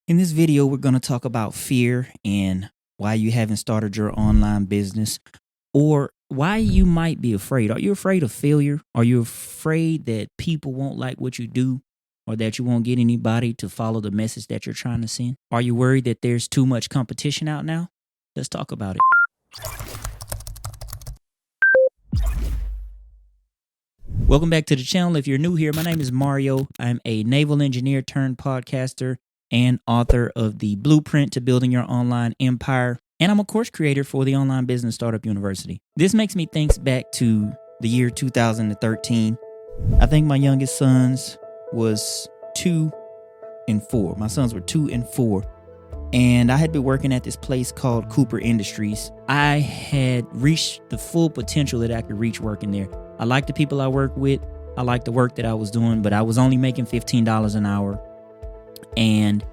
In this video, we're going to talk about fear and why you haven't started your online business or why you might be afraid. Are you afraid of failure? Are you afraid that people won't like what you do or that you won't get anybody to follow the message that you're trying to send? Are you worried that there's too much competition out now? Let's talk about it. Welcome back to the channel. If you're new here, my name is Mario. I'm a naval engineer turned podcaster and author of the Blueprint to Building Your Online Empire. And I'm a course creator for the Online Business Startup University. This makes me think back to the year 2013. I think my youngest sons was 2 and 4. My sons were 2 and 4. And I had been working at this place called Cooper Industries. I had reached the full potential that I could reach working there. I liked the people I worked with. I liked the work that I was doing, but I was only making $15 an hour. And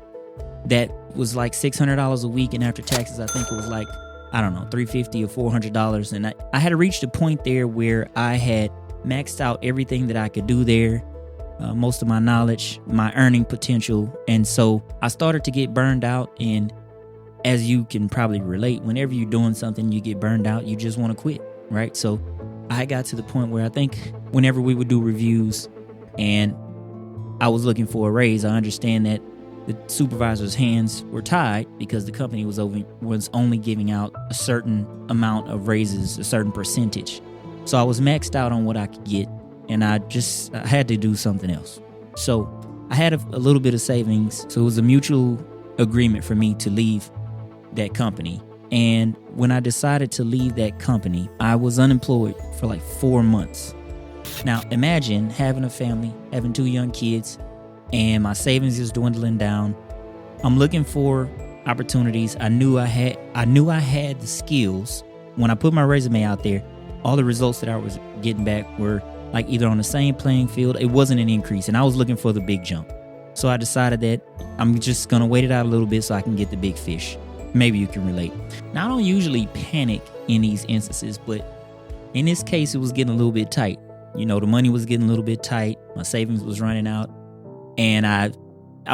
that was like $600 a week. And after taxes, I think it was like, $350 or $400. And I had reached a point there where I had maxed out everything that I could do there. Most of my knowledge, my earning potential. And so I started to get burned out. And as you can probably relate, whenever you're doing something, you get burned out, you just want to quit, right? So I got to the point where I think whenever we would do reviews and I was looking for a raise, I understand that the supervisor's hands were tied because the company was only giving out a certain amount of raises, a certain percentage. So I was maxed out on what I could get, and I had to do something else. So I had a little bit of savings, so it was a mutual agreement for me to leave that company. And when I decided to leave that company, I was unemployed for like 4 months. Now imagine having a family, having 2 young kids, and my savings is dwindling down. I'm looking for opportunities. I knew I had the skills. When I put my resume out there, all the results that I was getting back were like either on the same playing field. It wasn't an increase, and I was looking for the big jump. So I decided that I'm just gonna wait it out a little bit so I can get the big fish. Maybe you can relate. Now, I don't usually panic in these instances, but in this case, it was getting a little bit tight. The money was getting a little bit tight. My savings was running out. And I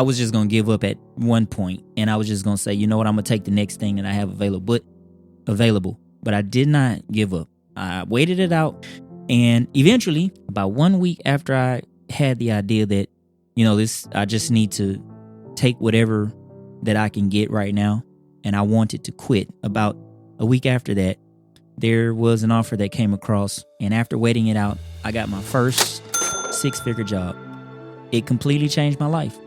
was just going to give up at one point. And I was just going to say, you know what, I'm going to take the next thing that I have available. But I did not give up. I waited it out. And eventually, about 1 week after I had the idea that, I just need to take whatever that I can get right now. And I wanted to quit. About a week after that, there was an offer that came across. And after waiting it out, I got my first 6-figure job. It completely changed my life.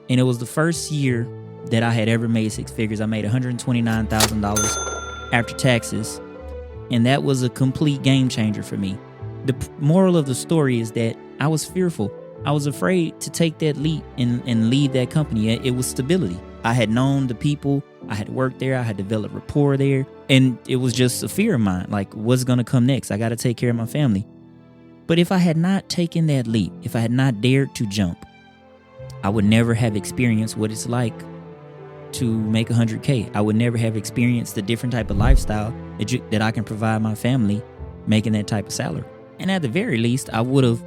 And it was the first year that I had ever made 6 figures. I made $129,000 after taxes. And that was a complete game changer for me. The moral of the story is that I was fearful. I was afraid to take that leap and leave that company. It was stability. I had known the people. I had worked there. I had developed rapport there. And it was just a fear of mine. Like, what's going to come next? I got to take care of my family. But if I had not taken that leap, if I had not dared to jump, I would never have experienced what it's like to make $100K. I would never have experienced the different type of lifestyle that I can provide my family making that type of salary. And at the very least, I would have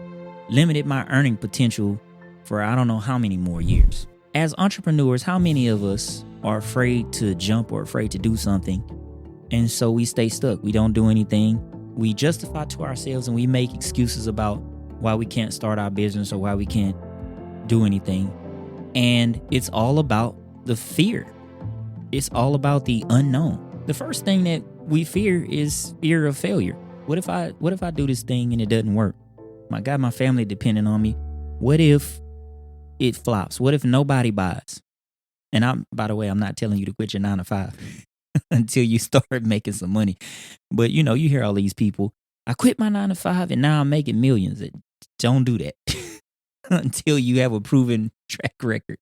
limited my earning potential for I don't know how many more years. As entrepreneurs, how many of us are afraid to jump or afraid to do something? And so we stay stuck. We don't do anything. We justify to ourselves and we make excuses about why we can't start our business or why we can't do anything. And it's all about the fear. It's all about the unknown. The first thing that we fear is fear of failure. What if I do this thing and it doesn't work? I got my family depending on me. What if it flops? What if nobody buys? And by the way, I'm not telling you to quit your 9 to 5 until you start making some money. But you hear all these people, I quit my 9 to 5 and now I'm making millions. Don't do that until you have a proven track record.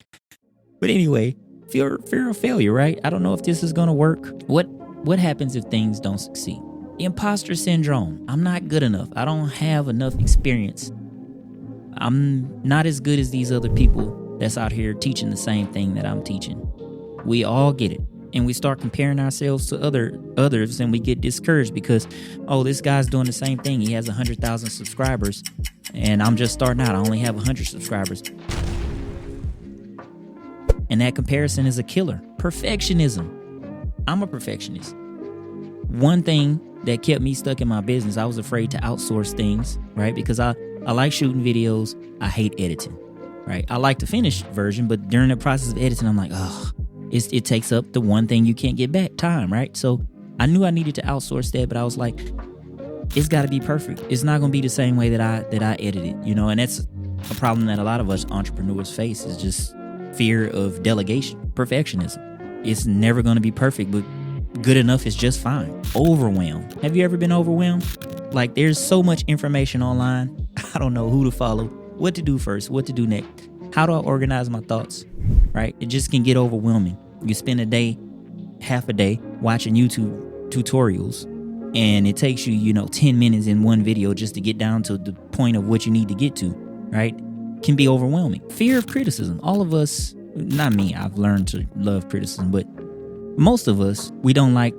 But anyway, fear of failure, right? I don't know if this is going to work. What happens if things don't succeed? Imposter syndrome. I'm not good enough. I don't have enough experience. I'm not as good as these other people that's out here teaching the same thing that I'm teaching. We all get it. And we start comparing ourselves to others and we get discouraged because, this guy's doing the same thing. He has 100,000 subscribers and I'm just starting out. I only have 100 subscribers. And that comparison is a killer. Perfectionism. I'm a perfectionist. One thing that kept me stuck in my business, I was afraid to outsource things, right? Because I like shooting videos. I hate editing, right? I like the finished version, but during the process of editing, I'm like, it takes up the one thing you can't get back, time, right? So I knew I needed to outsource that, but I was like, it's got to be perfect. It's not going to be the same way that I edit it, and that's a problem that a lot of us entrepreneurs face, is just fear of delegation, perfectionism. It's never going to be perfect, but good enough is just fine. Overwhelm. Have you ever been overwhelmed? Like, there's so much information online. I don't know who to follow, what to do first, what to do next. How do I organize my thoughts, right? It just can get overwhelming. You spend half a day watching YouTube tutorials, and it takes you, 10 minutes in one video just to get down to the point of what you need to get to, right? Can be overwhelming. Fear of criticism. All of us, not me, I've learned to love criticism, but most of us, we don't like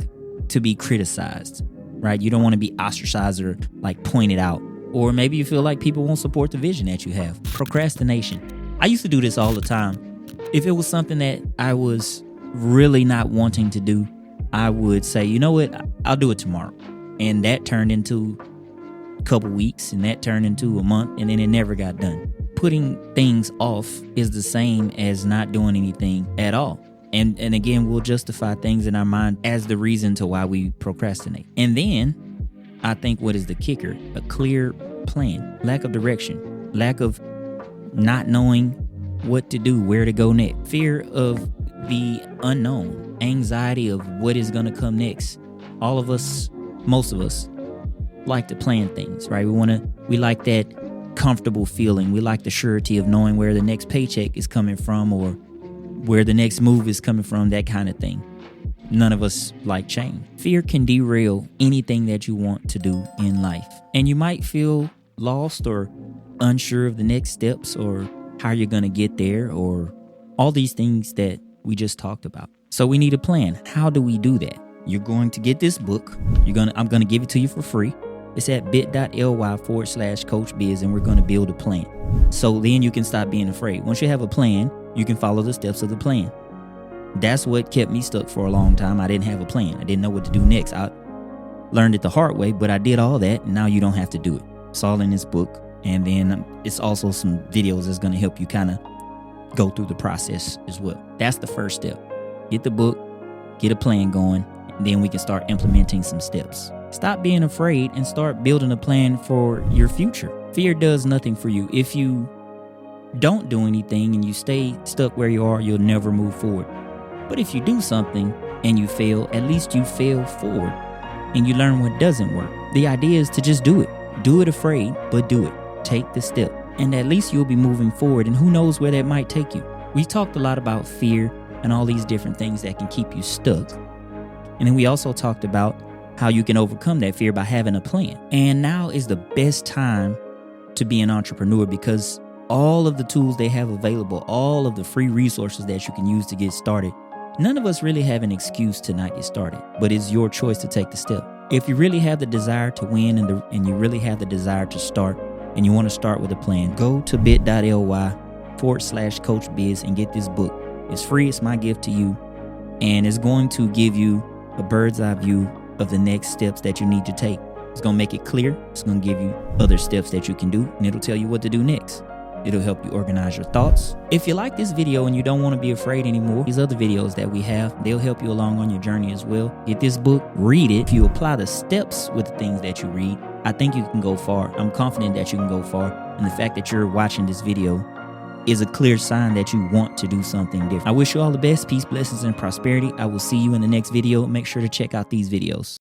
to be criticized, right? You don't want to be ostracized or like pointed out. Or maybe you feel like people won't support the vision that you have. Procrastination. I used to do this all the time. If it was something that I was really not wanting to do, I would say, you know what, I'll do it tomorrow. And that turned into a couple weeks, and that turned into a month, and then it never got done. Putting things off is the same as not doing anything at all. And again, we'll justify things in our mind as the reason to why we procrastinate. And then I think what is the kicker? A clear plan, lack of direction, lack of not knowing what to do, where to go next, fear of the unknown, anxiety of what is going to come next. All of us, most of us, like to plan things, right? We like that comfortable feeling. We like the surety of knowing where the next paycheck is coming from or where the next move is coming from, that kind of thing. None of us like change. Fear can derail anything that you want to do in life. And you might feel lost or unsure of the next steps or how you're going to get there or all these things that we just talked about. So we need a plan. How do we do that? You're going to get this book. I'm going to give it to you for free. It's at bit.ly/coachbiz, and we're going to build a plan. So then you can stop being afraid. Once you have a plan, you can follow the steps of the plan. That's what kept me stuck for a long time. I didn't have a plan. I didn't know what to do next. I learned it the hard way, but I did all that, and now you don't have to do it. It's all in this book. And then it's also some videos that's going to help you kind of go through the process as well. That's the first step. Get the book, get a plan going, and then we can start implementing some steps. Stop being afraid and start building a plan for your future. Fear does nothing for you. If you don't do anything and you stay stuck where you are, you'll never move forward. But if you do something and you fail, at least you fail forward and you learn what doesn't work. The idea is to just do it. Do it afraid, but do it. Take the step. And at least you'll be moving forward, and who knows where that might take you. We talked a lot about fear and all these different things that can keep you stuck. And then we also talked about how you can overcome that fear by having a plan. And now is the best time to be an entrepreneur, because all of the tools they have available, all of the free resources that you can use to get started, none of us really have an excuse to not get started, but it's your choice to take the step. If you really have the desire to win and you really have the desire to start, and you want to start with a plan, go to bit.ly/coachbiz and get this book. It's free. It's my gift to you. And it's going to give you a bird's eye view of the next steps that you need to take. It's going to make it clear. It's going to give you other steps that you can do, and it'll tell you what to do next. It'll help you organize your thoughts. If you like this video and you don't want to be afraid anymore, these other videos that we have, they'll help you along on your journey as well. Get this book, read it. If you apply the steps with the things that you read, I think you can go far. I'm confident that you can go far. And the fact that you're watching this video is a clear sign that you want to do something different. I wish you all the best. Peace, blessings, and prosperity. I will see you in the next video. Make sure to check out these videos.